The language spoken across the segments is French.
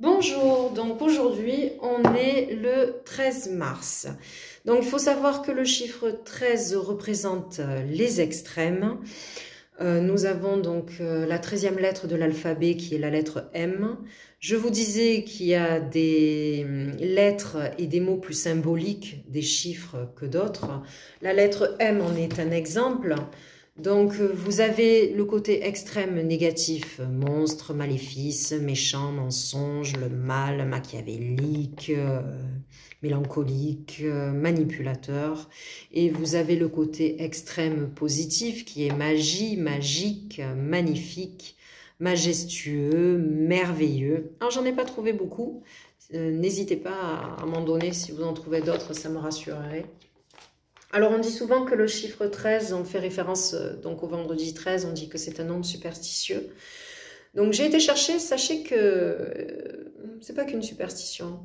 Bonjour, donc aujourd'hui on est le 13 mars. Donc il faut savoir que le chiffre 13 représente les extrêmes. Nous avons donc la 13e lettre de l'alphabet qui est la lettre M. Je vous disais qu'il y a des lettres et des mots plus symboliques des chiffres que d'autres. La lettre M en est un exemple. Donc vous avez le côté extrême négatif, monstre, maléfice, méchant, mensonge, le mal, machiavélique, mélancolique, manipulateur. Et vous avez le côté extrême positif qui est magie, magique, magnifique, majestueux, merveilleux. Alors j'en ai pas trouvé beaucoup, n'hésitez pas à m'en donner si vous en trouvez d'autres, ça me rassurerait. Alors on dit souvent que le chiffre 13, on fait référence donc au vendredi 13, on dit que c'est un nombre superstitieux. Donc j'ai été chercher, sachez que c'est pas qu'une superstition.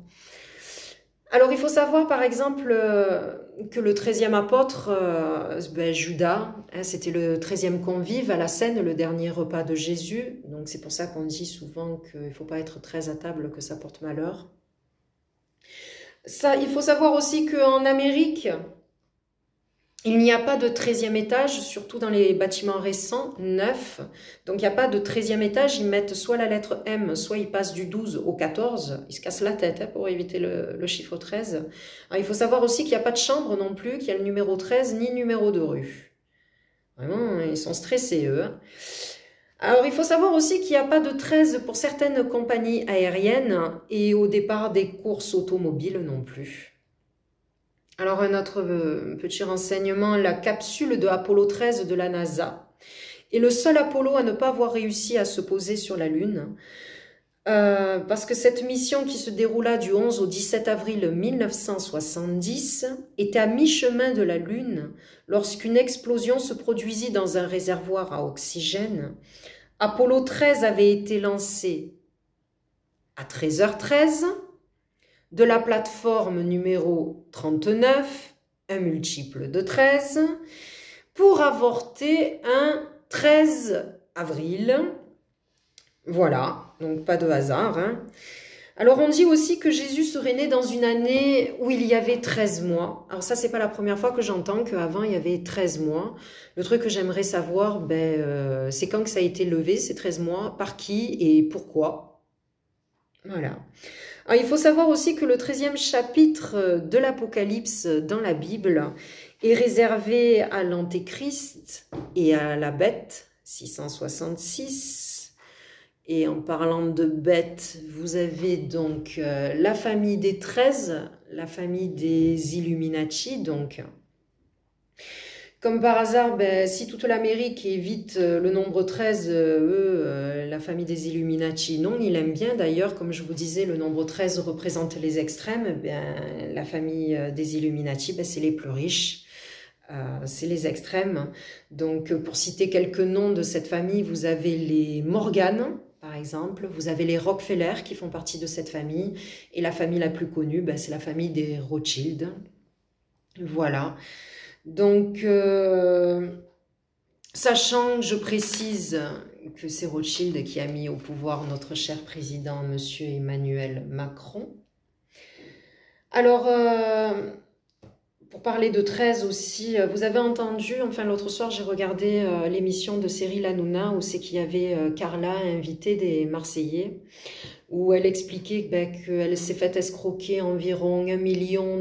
Alors il faut savoir par exemple que le 13e apôtre, Judas, c'était le 13e convive à la Cène, le dernier repas de Jésus. Donc c'est pour ça qu'on dit souvent qu'il ne faut pas être 13 à table, que ça porte malheur. Ça, il faut savoir aussi qu'en Amérique, il n'y a pas de 13e étage, surtout dans les bâtiments récents, neufs. Donc, il n'y a pas de 13e étage. Ils mettent soit la lettre M, soit ils passent du 12 au 14. Ils se cassent la tête pour éviter le chiffre 13. Alors, il faut savoir aussi qu'il n'y a pas de chambre non plus, qu'il y a le numéro 13 ni numéro de rue. Vraiment, ils sont stressés, eux. Alors, il faut savoir aussi qu'il n'y a pas de 13 pour certaines compagnies aériennes et au départ des courses automobiles non plus. Alors, un autre petit renseignement, la capsule de Apollo 13 de la NASA est le seul Apollo à ne pas avoir réussi à se poser sur la Lune. Parce que cette mission qui se déroula du 11 au 17 avril 1970 était à mi-chemin de la Lune lorsqu'une explosion se produisit dans un réservoir à oxygène. Apollo 13 avait été lancé à 13h13. De la plateforme numéro 39, un multiple de 13, pour avorter un 13 avril. Voilà, donc pas de hasard. Hein. Alors on dit aussi que Jésus serait né dans une année où il y avait 13 mois. Alors ça, c'est pas la première fois que j'entends qu'avant il y avait 13 mois. Le truc que j'aimerais savoir, c'est quand que ça a été levé, ces 13 mois, par qui et pourquoi. Voilà. Alors, il faut savoir aussi que le 13e chapitre de l'Apocalypse dans la Bible est réservé à l'Antéchrist et à la bête, 666. Et en parlant de bête, vous avez donc la famille des 13, la famille des Illuminati, donc. Comme par hasard, si toute l'Amérique évite le nombre 13, la famille des Illuminati, non, ils aiment bien. D'ailleurs, comme je vous disais, le nombre 13 représente les extrêmes. La famille des Illuminati, c'est les plus riches. C'est les extrêmes. Donc, pour citer quelques noms de cette famille, vous avez les Morgan, par exemple. Vous avez les Rockefeller qui font partie de cette famille. Et la famille la plus connue, c'est la famille des Rothschild. Voilà. Donc, sachant, je précise que c'est Rothschild qui a mis au pouvoir notre cher président, M. Emmanuel Macron. Alors, pour parler de 13 aussi, vous avez entendu, enfin l'autre soir, j'ai regardé l'émission de Cyril Hanouna où c'est qu'il y avait Carla invitée des Marseillais, où elle expliquait qu'elle s'est fait escroquer environ 1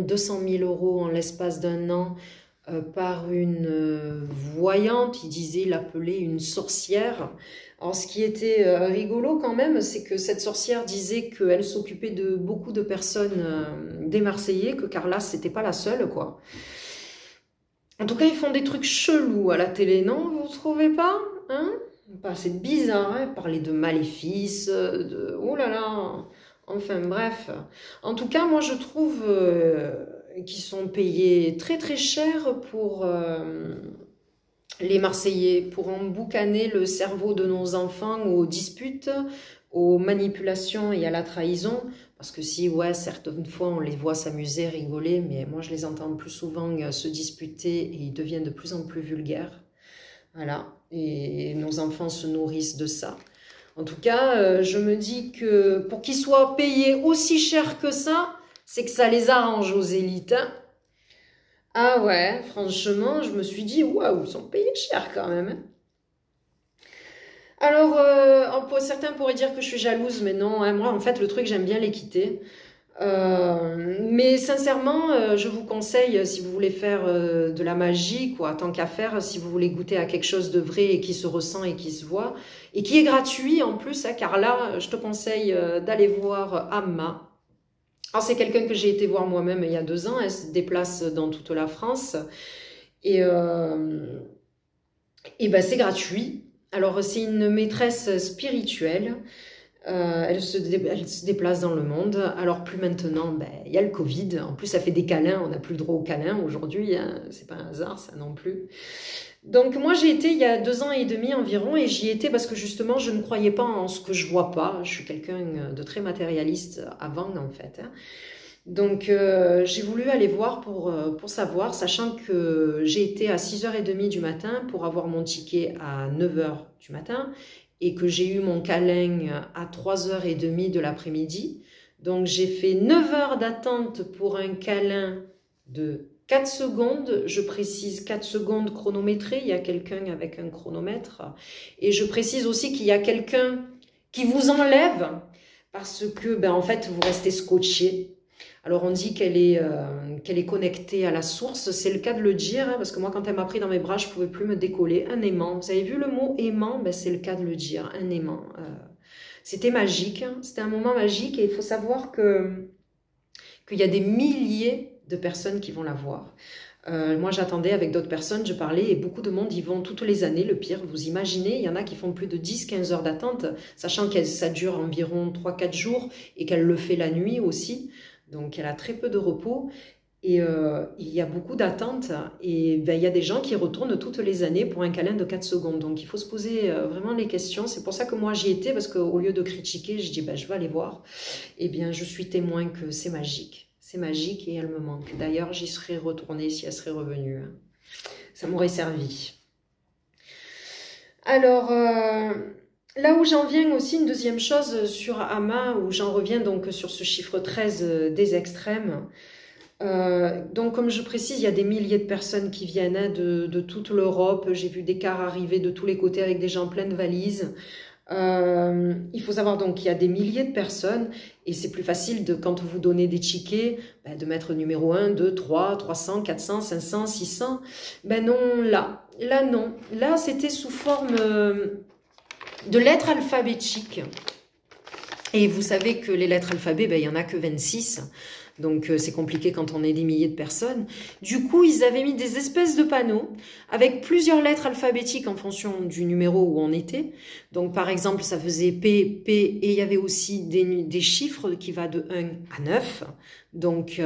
200 000 € en l'espace d'un an par une voyante, il l'appelait une sorcière. Alors ce qui était rigolo quand même, c'est que cette sorcière disait qu'elle s'occupait de beaucoup de personnes des Marseillais, que Carla c'était pas la seule quoi. En tout cas ils font des trucs chelous à la télé, non? Vous trouvez pas? Hein? C'est bizarre, hein, parler de maléfices, de... oh là là. Enfin bref. En tout cas moi je trouve... qui sont payés très très cher pour les Marseillais, pour emboucaner le cerveau de nos enfants aux disputes, aux manipulations et à la trahison. Parce que si, ouais, certaines fois on les voit s'amuser, rigoler, mais moi je les entends plus souvent se disputer et ils deviennent de plus en plus vulgaires. Voilà, et nos enfants se nourrissent de ça. En tout cas, je me dis que pour qu'ils soient payés aussi cher que ça, c'est que ça les arrange aux élites. Hein. Ah ouais, franchement, je me suis dit, waouh, ils sont payés cher quand même. Hein. Alors, certains pourraient dire que je suis jalouse, mais non, hein, moi, en fait, le truc, j'aime bien l'équité. Mais sincèrement, je vous conseille, si vous voulez faire de la magie, quoi, tant qu'à faire, si vous voulez goûter à quelque chose de vrai et qui se ressent et qui se voit, et qui est gratuit en plus, hein, car là, je te conseille d'aller voir Amma. Alors, c'est quelqu'un que j'ai été voir moi-même il y a 2 ans, elle se déplace dans toute la France, et, ben, c'est gratuit. Alors, c'est une maîtresse spirituelle. Elle se déplace dans le monde. Alors plus maintenant, ben, il y a le Covid. En plus, ça fait des câlins. On n'a plus le droit aux câlins aujourd'hui. Hein. C'est pas un hasard, ça non plus. Donc moi, j'ai été il y a 2 ans et demi environ. Et j'y étais parce que justement, je ne croyais pas en ce que je vois pas. Je suis quelqu'un de très matérialiste avant, en fait. Hein. Donc j'ai voulu aller voir pour savoir, sachant que j'ai été à 6h30 du matin pour avoir mon ticket à 9h du matin et que j'ai eu mon câlin à 3h30 de l'après-midi. Donc j'ai fait 9 heures d'attente pour un câlin de 4 secondes, je précise 4 secondes chronométrées, il y a quelqu'un avec un chronomètre. Et je précise aussi qu'il y a quelqu'un qui vous enlève parce que ben, en fait vous restez scotché. Alors on dit qu'elle est connectée à la source, c'est le cas de le dire, hein, parce que moi quand elle m'a pris dans mes bras, je ne pouvais plus me décoller. Un aimant, vous avez vu le mot aimant, ben, c'est le cas de le dire, un aimant. C'était magique, hein, c'était un moment magique et il faut savoir qu'il y a des milliers de personnes qui vont la voir. Moi j'attendais avec d'autres personnes, je parlais et beaucoup de monde y vont toutes les années, le pire, vous imaginez, il y en a qui font plus de 10-15 heures d'attente, sachant que ça dure environ 3-4 jours et qu'elle le fait la nuit aussi. Donc, elle a très peu de repos et il y a beaucoup d'attentes. Et ben, il y a des gens qui retournent toutes les années pour un câlin de 4 secondes. Donc, il faut se poser vraiment les questions. C'est pour ça que moi, j'y étais parce qu'au lieu de critiquer, je dis ben, je vais aller voir. Eh bien, je suis témoin que c'est magique. C'est magique et elle me manque. D'ailleurs, j'y serais retournée si elle serait revenue. Hein. Ça m'aurait servi. Alors... Là où j'en viens aussi, une deuxième chose sur Amma, où j'en reviens donc sur ce chiffre 13 des extrêmes. Donc comme je précise, il y a des milliers de personnes qui viennent hein, de toute l'Europe. J'ai vu des cars arriver de tous les côtés avec des gens pleins de valises. Il faut savoir donc qu'il y a des milliers de personnes et c'est plus facile quand vous donnez des tickets ben, de mettre numéro 1, 2, 3, 300, 400, 500, 600. Ben non, là non. Là c'était sous forme... de lettres alphabétiques. Et vous savez que les lettres alphabet, ben, il n'y en a que 26. Donc c'est compliqué quand on est des milliers de personnes. Du coup, ils avaient mis des espèces de panneaux avec plusieurs lettres alphabétiques en fonction du numéro où on était. Donc par exemple, ça faisait P, P, et il y avait aussi des chiffres qui va de 1 à 9. Donc,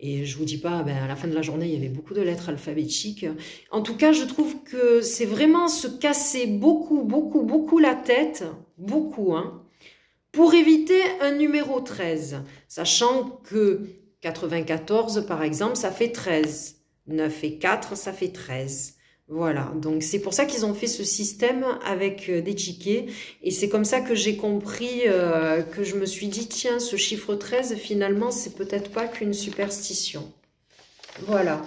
et je vous dis pas, ben, à la fin de la journée, il y avait beaucoup de lettres alphabétiques. En tout cas, je trouve que c'est vraiment se casser beaucoup la tête, beaucoup, hein, pour éviter un numéro 13, sachant que 94, par exemple, ça fait 13. 9 et 4, ça fait 13. Voilà, donc c'est pour ça qu'ils ont fait ce système avec des tickets. Et c'est comme ça que j'ai compris, que je me suis dit, tiens, ce chiffre 13, finalement, c'est peut-être pas qu'une superstition. Voilà.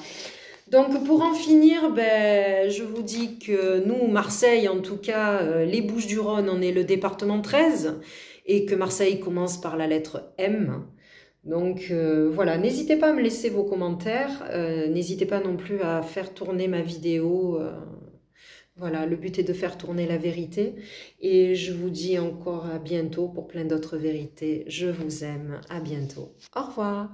Donc pour en finir, ben, je vous dis que nous, Marseille, en tout cas, les Bouches-du-Rhône, on est le département 13 et que Marseille commence par la lettre M. Donc voilà, n'hésitez pas à me laisser vos commentaires, n'hésitez pas non plus à faire tourner ma vidéo. Voilà, le but est de faire tourner la vérité. Et je vous dis encore à bientôt pour plein d'autres vérités. Je vous aime, à bientôt. Au revoir.